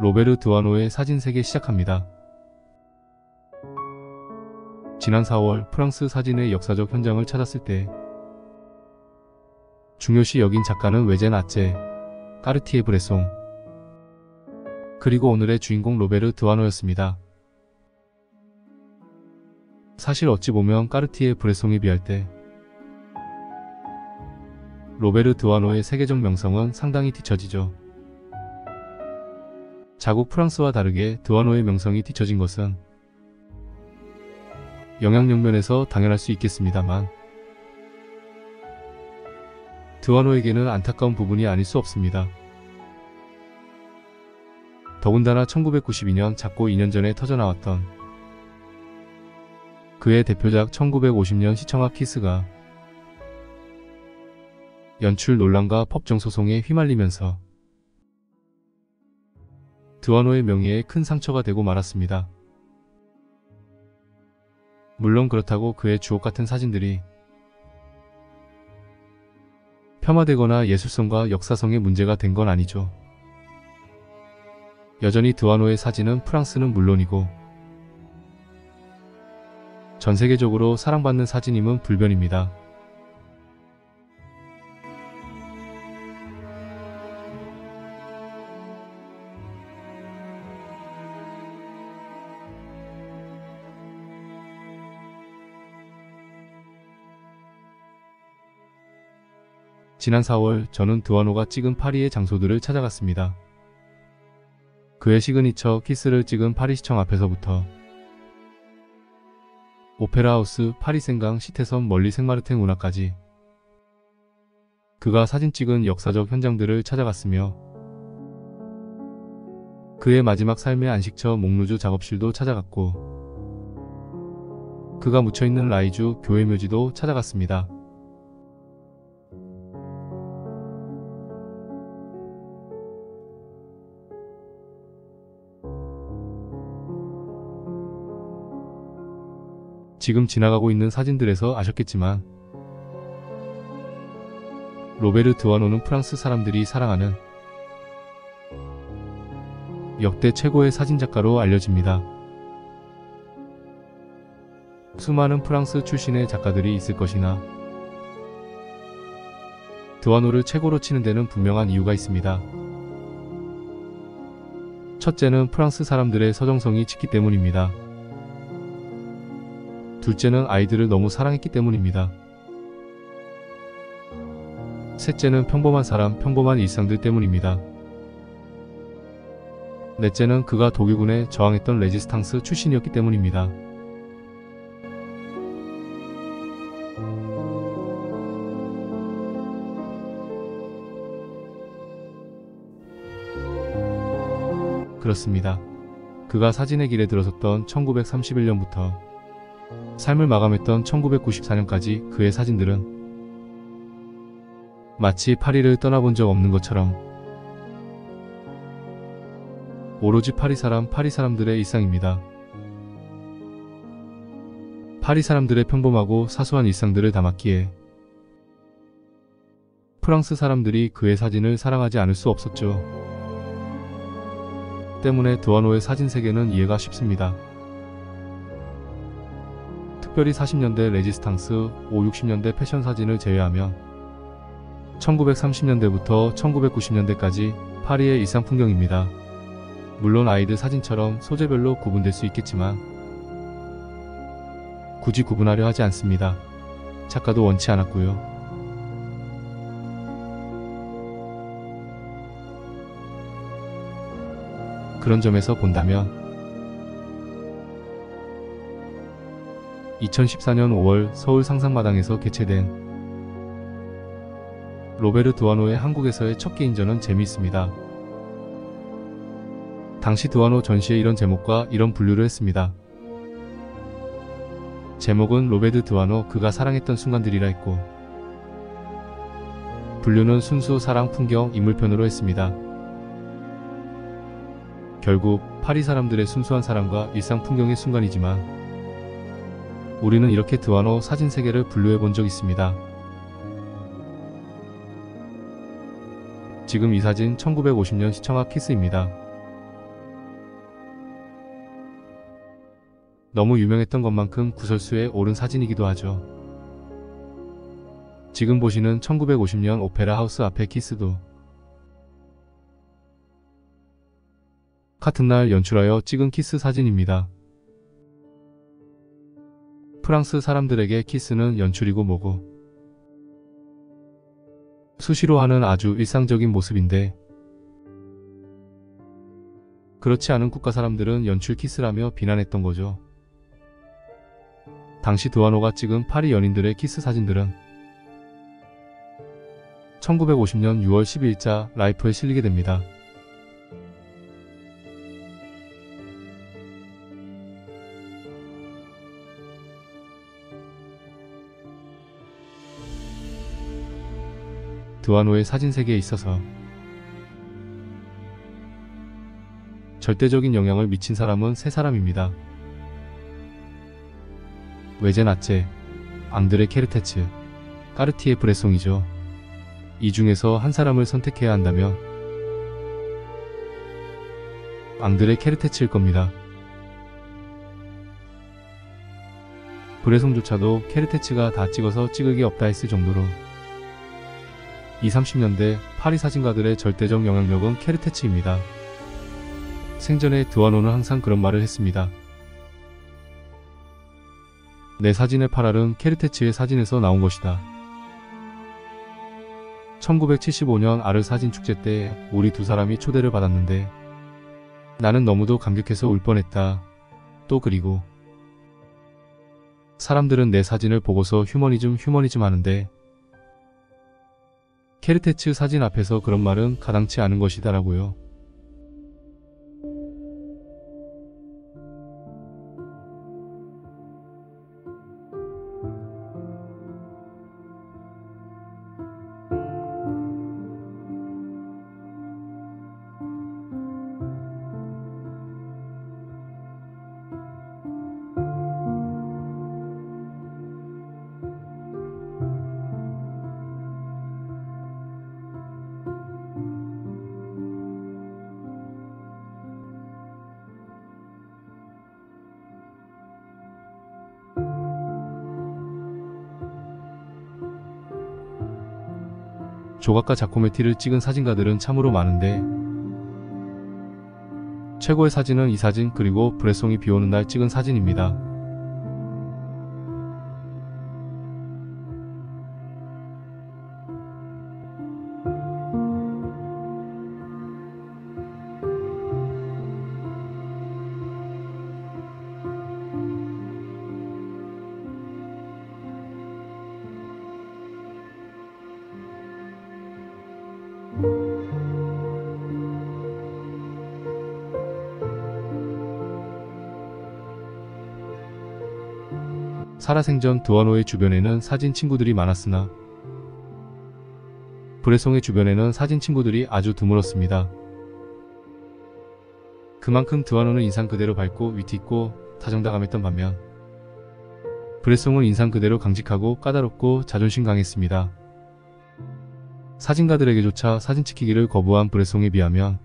로베르 드와노의 사진 세계 시작합니다. 지난 4월 프랑스 사진의 역사적 현장을 찾았을 때 중요시 여긴 작가는 외젠 아체, 까르티에 브레송, 그리고 오늘의 주인공 로베르 드와노였습니다. 사실 어찌 보면 까르티에 브레송에 비할 때 로베르 드와노의 세계적 명성은 상당히 뒤처지죠. 자국 프랑스와 다르게 드와노의 명성이 뒤처진 것은 영향력 면에서 당연할 수 있겠습니다만 드와노에게는 안타까운 부분이 아닐 수 없습니다. 더군다나 1992년 작고 2년 전에 터져나왔던 그의 대표작 1950년 시청각 키스가 연출 논란과 법정 소송에 휘말리면서 드와노의 명예에 큰 상처가 되고 말았습니다. 물론 그렇다고 그의 주옥같은 사진들이 폄하되거나 예술성과 역사성의 문제가 된 건 아니죠. 여전히 드와노의 사진은 프랑스는 물론이고 전 세계적으로 사랑받는 사진임은 불변입니다. 지난 4월 저는 드와노가 찍은 파리의 장소들을 찾아갔습니다. 그의 시그니처 키스를 찍은 파리시청 앞에서부터 오페라하우스, 파리생강, 시태섬, 멀리 생마르탱 운하까지 그가 사진 찍은 역사적 현장들을 찾아갔으며 그의 마지막 삶의 안식처 몽루주 작업실도 찾아갔고 그가 묻혀있는 라이주 교회 묘지도 찾아갔습니다. 지금 지나가고 있는 사진들에서 아셨겠지만 로베르 드와노는 프랑스 사람들이 사랑하는 역대 최고의 사진작가로 알려집니다. 수많은 프랑스 출신의 작가들이 있을 것이나 드와노를 최고로 치는 데는 분명한 이유가 있습니다. 첫째는 프랑스 사람들의 서정성이 짙기 때문입니다. 둘째는 아이들을 너무 사랑했기 때문입니다. 셋째는 평범한 사람, 평범한 일상들 때문입니다. 넷째는 그가 독일군에 저항했던 레지스탕스 출신이었기 때문입니다. 그렇습니다. 그가 사진의 길에 들어섰던 1931년부터 삶을 마감했던 1994년까지 그의 사진들은 마치 파리를 떠나본 적 없는 것처럼 오로지 파리 사람들의 일상입니다. 파리 사람들의 평범하고 사소한 일상들을 담았기에 프랑스 사람들이 그의 사진을 사랑하지 않을 수 없었죠. 때문에 드와노의 사진 세계는 이해가 쉽습니다. 특별히 40년대 레지스탕스, 50~60년대 패션 사진을 제외하면 1930년대부터 1990년대까지 파리의 일상 풍경입니다. 물론 아이들 사진처럼 소재별로 구분될 수 있겠지만 굳이 구분하려 하지 않습니다. 작가도 원치 않았고요. 그런 점에서 본다면 2014년 5월 서울 상상마당에서 개최된 로베르 드와노의 한국에서의 첫 개인전은 재미있습니다. 당시 드와노 전시에 이런 제목과 이런 분류를 했습니다. 제목은 로베르 드와노 그가 사랑했던 순간들이라 했고 분류는 순수 사랑 풍경 인물편으로 했습니다. 결국 파리 사람들의 순수한 사랑과 일상 풍경의 순간이지만 우리는 이렇게 드와노 사진 세계를 분류해 본 적 있습니다. 지금 이 사진 1950년 시청각 키스입니다. 너무 유명했던 것만큼 구설수에 오른 사진이기도 하죠. 지금 보시는 1950년 오페라 하우스 앞의 키스도 같은 날 연출하여 찍은 키스 사진입니다. 프랑스 사람들에게 키스는 연출이고 뭐고 수시로 하는 아주 일상적인 모습인데 그렇지 않은 국가 사람들은 연출 키스라며 비난했던 거죠. 당시 드와노가 찍은 파리 연인들의 키스 사진들은 1950년 6월 12일자 라이프에 실리게 됩니다. 드와노의 사진 세계에 있어서 절대적인 영향을 미친 사람은 세 사람입니다. 외제 나체, 앙드레 케르테츠, 까르티에 브레송이죠. 이 중에서 한 사람을 선택해야 한다면 앙드레 케르테츠일 겁니다. 브레송조차도 케르테츠가 다 찍어서 찍을 게 없다 했을 정도로 20, 30년대 파리 사진가들의 절대적 영향력은 케르테츠입니다. 생전에 드와노는 항상 그런 말을 했습니다. 내 사진의 파랄은 케르테츠의 사진에서 나온 것이다. 1975년 아르 사진 축제 때 우리 두 사람이 초대를 받았는데 나는 너무도 감격해서 울 뻔했다. 또 그리고 사람들은 내 사진을 보고서 휴머니즘 하는데 케르테츠 사진 앞에서 그런 말은 가당치 않은 것이다라고요. 조각가 자코메티를 찍은 사진가들은 참으로 많은데 최고의 사진은 이 사진 그리고 브레송이 비오는 날 찍은 사진입니다. 살아생전 드와노의 주변에는 사진 친구들이 많았으나 브레송의 주변에는 사진 친구들이 아주 드물었습니다. 그만큼 드와노는 인상 그대로 밝고 위트있고 다정다감했던 반면 브레송은 인상 그대로 강직하고 까다롭고 자존심 강했습니다. 사진가들에게조차 사진 찍히기를 거부한 브레송에 비하면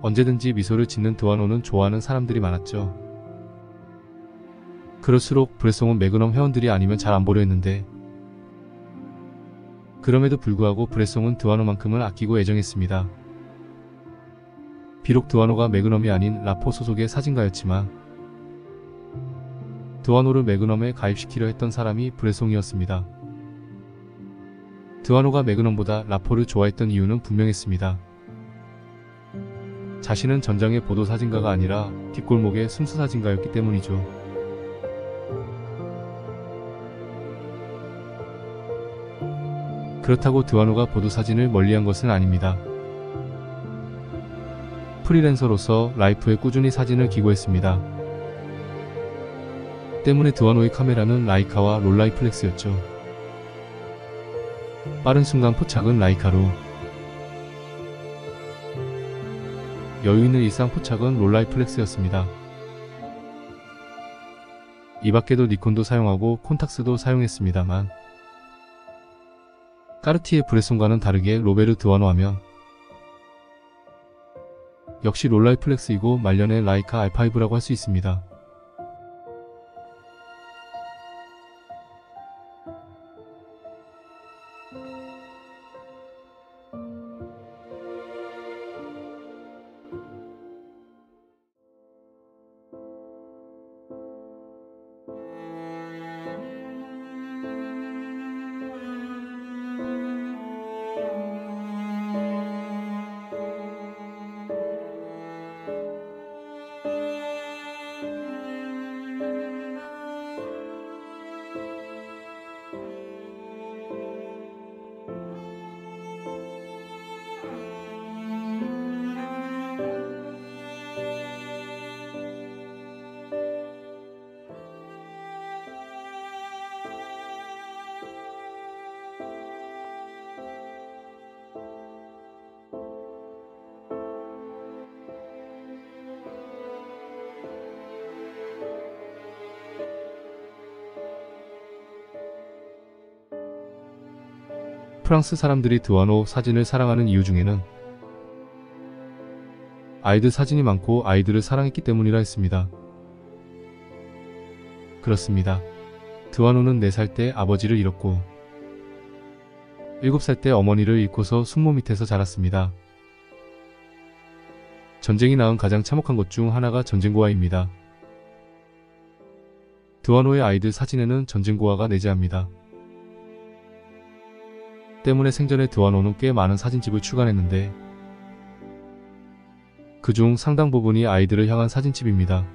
언제든지 미소를 짓는 드와노는 좋아하는 사람들이 많았죠. 그럴수록 브레송은 매그넘 회원들이 아니면 잘 안 보려 했는데 그럼에도 불구하고 브레송은 드와노만큼은 아끼고 애정했습니다. 비록 드와노가 매그넘이 아닌 라포 소속의 사진가였지만 드와노를 매그넘에 가입시키려 했던 사람이 브레송이었습니다. 드와노가 매그넘보다 라포를 좋아했던 이유는 분명했습니다. 자신은 전장의 보도사진가가 아니라 뒷골목의 순수사진가였기 때문이죠. 그렇다고 드와노가 보도사진을 멀리한 것은 아닙니다. 프리랜서로서 라이프에 꾸준히 사진을 기고했습니다. 때문에 드와노의 카메라는 라이카와 롤라이플렉스였죠. 빠른 순간 포착은 라이카로, 여유있는 일상 포착은 롤라이플렉스였습니다. 이 밖에도 니콘도 사용하고 콘탁스도 사용했습니다만 까르티에 브레송과는 다르게 로베르 드와노 하면 역시 롤라이플렉스이고 말년의 라이카 R5라고 할 수 있습니다. 프랑스 사람들이 드와노 사진을 사랑하는 이유 중에는 아이들 사진이 많고 아이들을 사랑했기 때문이라 했습니다. 그렇습니다. 드와노는 4살 때 아버지를 잃었고 7살 때 어머니를 잃고서 숙모 밑에서 자랐습니다. 전쟁이 낳은 가장 참혹한 것 중 하나가 전쟁고아입니다. 드와노의 아이들 사진에는 전쟁고아가 내재합니다. 때문에 생전에 드와노는 꽤 많은 사진집을 출간했는데 그중 상당 부분이 아이들을 향한 사진집입니다.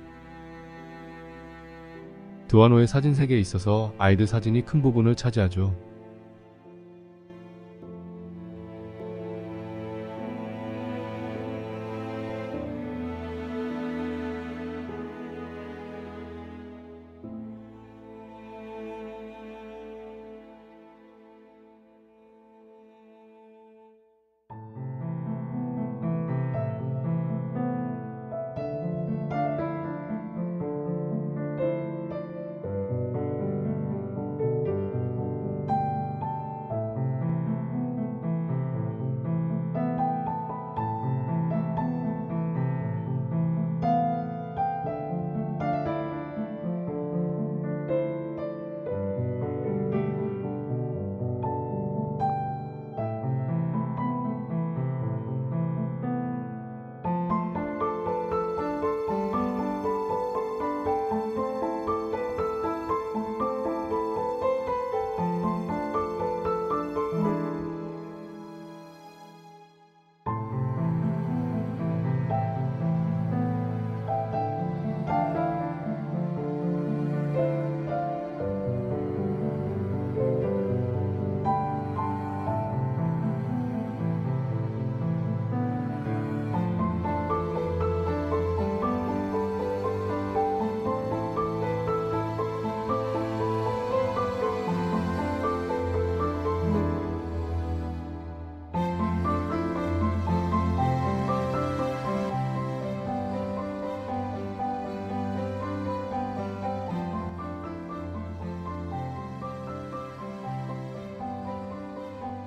드와노의 사진 세계에 있어서 아이들 사진이 큰 부분을 차지하죠.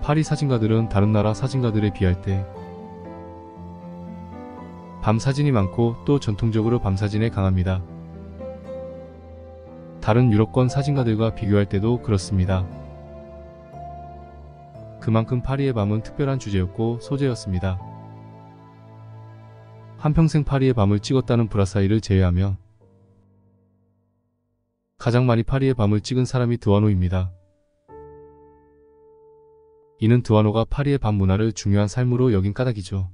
파리 사진가들은 다른 나라 사진가들에 비할 때 밤 사진이 많고 또 전통적으로 밤 사진에 강합니다. 다른 유럽권 사진가들과 비교할 때도 그렇습니다. 그만큼 파리의 밤은 특별한 주제였고 소재였습니다. 한평생 파리의 밤을 찍었다는 브라사이를 제외하면 가장 많이 파리의 밤을 찍은 사람이 드와노입니다. 이는 드와노가 파리의 밤 문화를 중요한 삶으로 여긴 까닭이죠.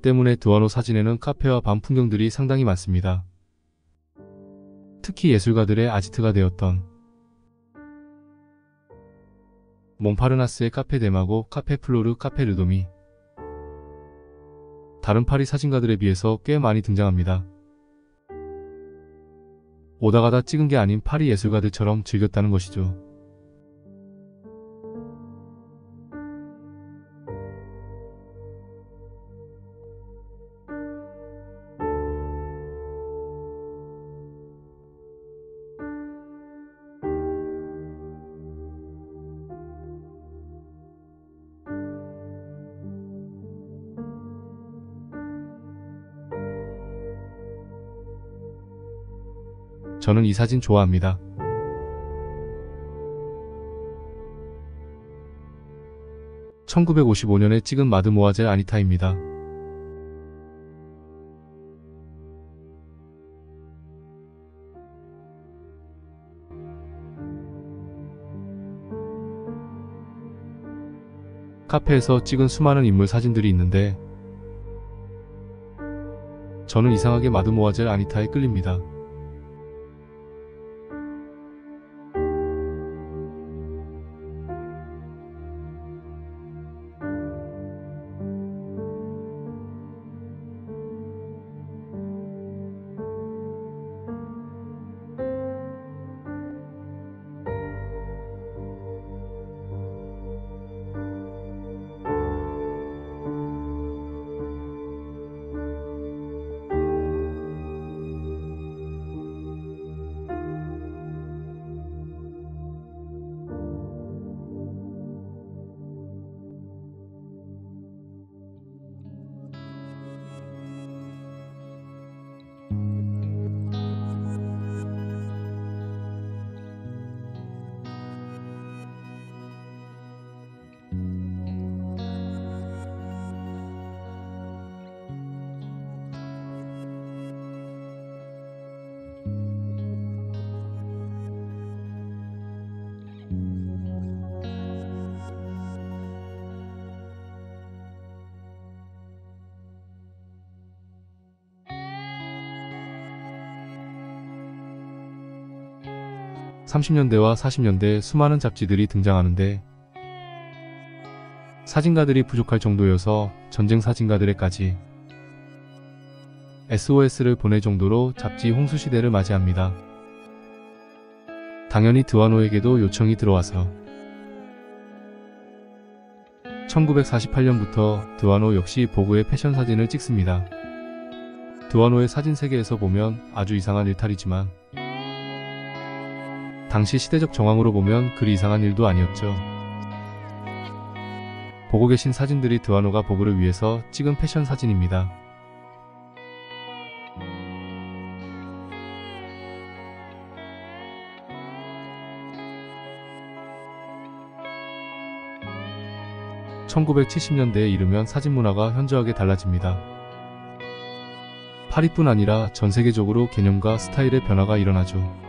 때문에 드와노 사진에는 카페와 밤 풍경들이 상당히 많습니다. 특히 예술가들의 아지트가 되었던 몽파르나스의 카페 데마고, 카페 플로르, 카페 르도미 다른 파리 사진가들에 비해서 꽤 많이 등장합니다. 오다 가다 찍은 게 아닌 파리 예술가들처럼 즐겼다는 것이죠. 저는 이 사진 좋아합니다. (1955년에) 찍은 마드모아젤 아니타입니다. 카페에서 찍은 수많은 인물 사진들이 있는데 저는 이상하게 마드모아젤 아니타에 끌립니다. (30년대와 40년대) 수많은 잡지들이 등장하는데 사진가들이 부족할 정도여서 전쟁 사진가들에까지 SOS를 보낼 정도로 잡지 홍수 시대를 맞이합니다. 당연히 드와노에게도 요청이 들어와서 1948년부터 드와노 역시 보그의 패션 사진을 찍습니다. 드와노의 사진 세계에서 보면 아주 이상한 일탈이지만 당시 시대적 정황으로 보면 그리 이상한 일도 아니었죠. 보고 계신 사진들이 드와노가 보그를 위해서 찍은 패션 사진입니다. (1970년대에) 이르면 사진 문화가 현저하게 달라집니다. 파리뿐 아니라 전 세계적으로 개념과 스타일의 변화가 일어나죠.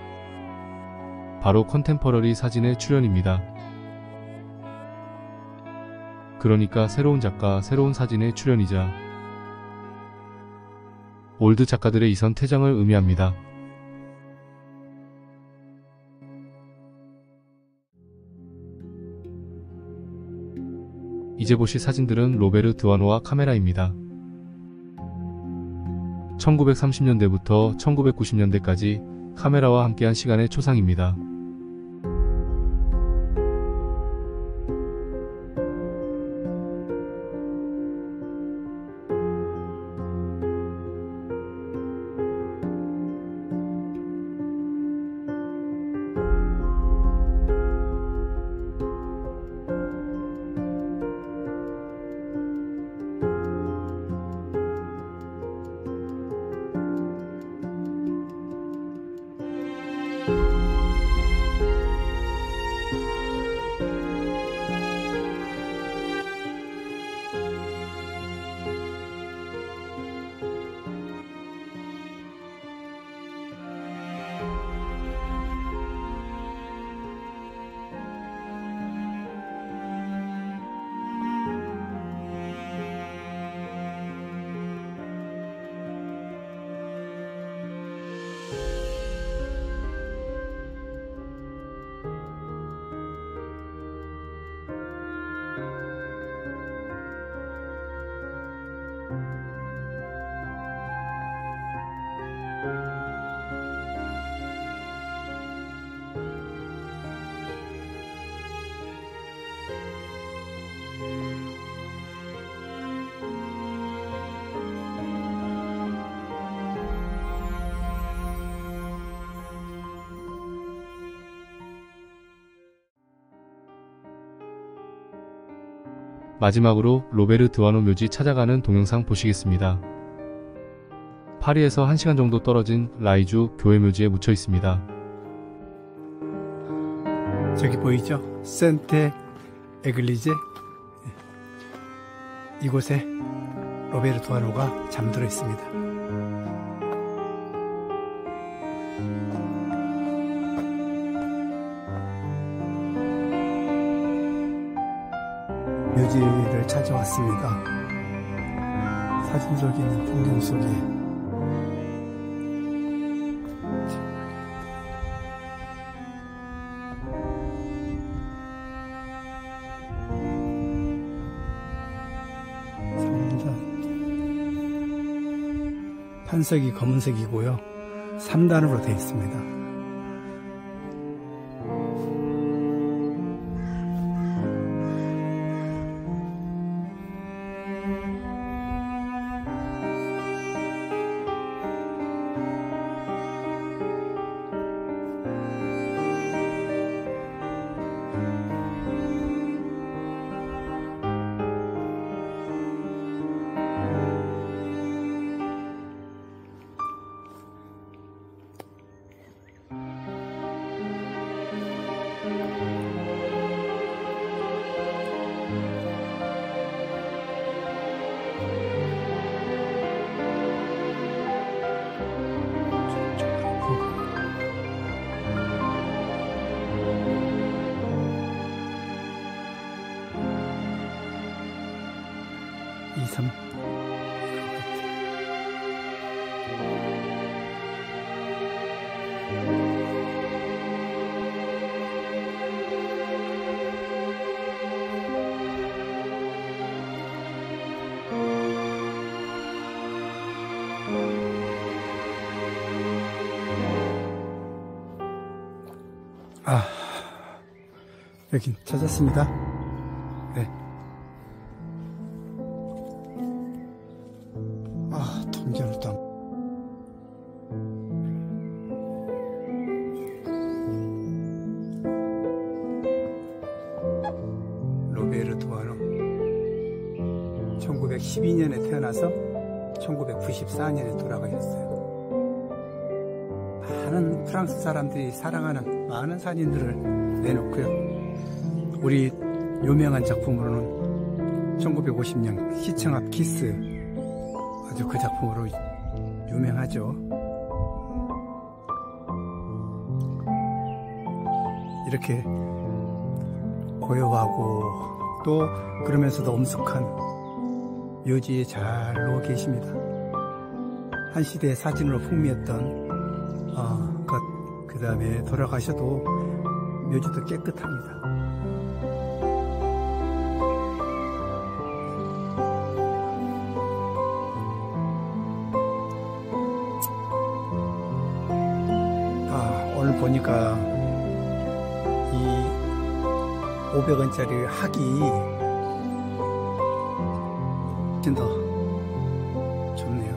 바로 컨템퍼러리 사진의 출현입니다. 그러니까 새로운 작가, 새로운 사진의 출현이자 올드 작가들의 이선 퇴장을 의미합니다. 이제 보실 사진들은 로베르 드와노와 카메라입니다. 1930년대부터 1990년대까지 카메라와 함께한 시간의 초상입니다. 마지막으로 로베르 드와노 묘지 찾아가는 동영상 보시겠습니다. 파리에서 1시간 정도 떨어진 라이주 교회 묘지에 묻혀 있습니다. 저기 보이죠? 센테 에글리제. 이곳에 로베르 두아노가 잠들어 있습니다. 묘지를 찾아왔습니다. 사진 속에 있는 풍경 속에 판석이 검은색이고요. 3단으로 되어 있습니다. 여긴 찾았습니다. 네. 통계로 땅. 로베르 두아노. 1912년에 태어나서 1994년에 돌아가셨어요. 많은 프랑스 사람들이 사랑하는 많은 사진들을 내놓고요. 우리 유명한 작품으로는 1950년 시청 앞 키스, 아주 그 작품으로 유명하죠. 이렇게 고요하고 또 그러면서도 엄숙한 묘지에 잘 누워 계십니다. 한 시대의 사진으로 풍미했던 그 다음에 돌아가셔도 묘지도 깨끗합니다. 오늘 보니까 이 500원짜리 학이 훨씬 더 좋네요.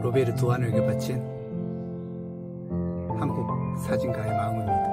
로베르 두아노에게 바친 한국 사진가의 마음입니다.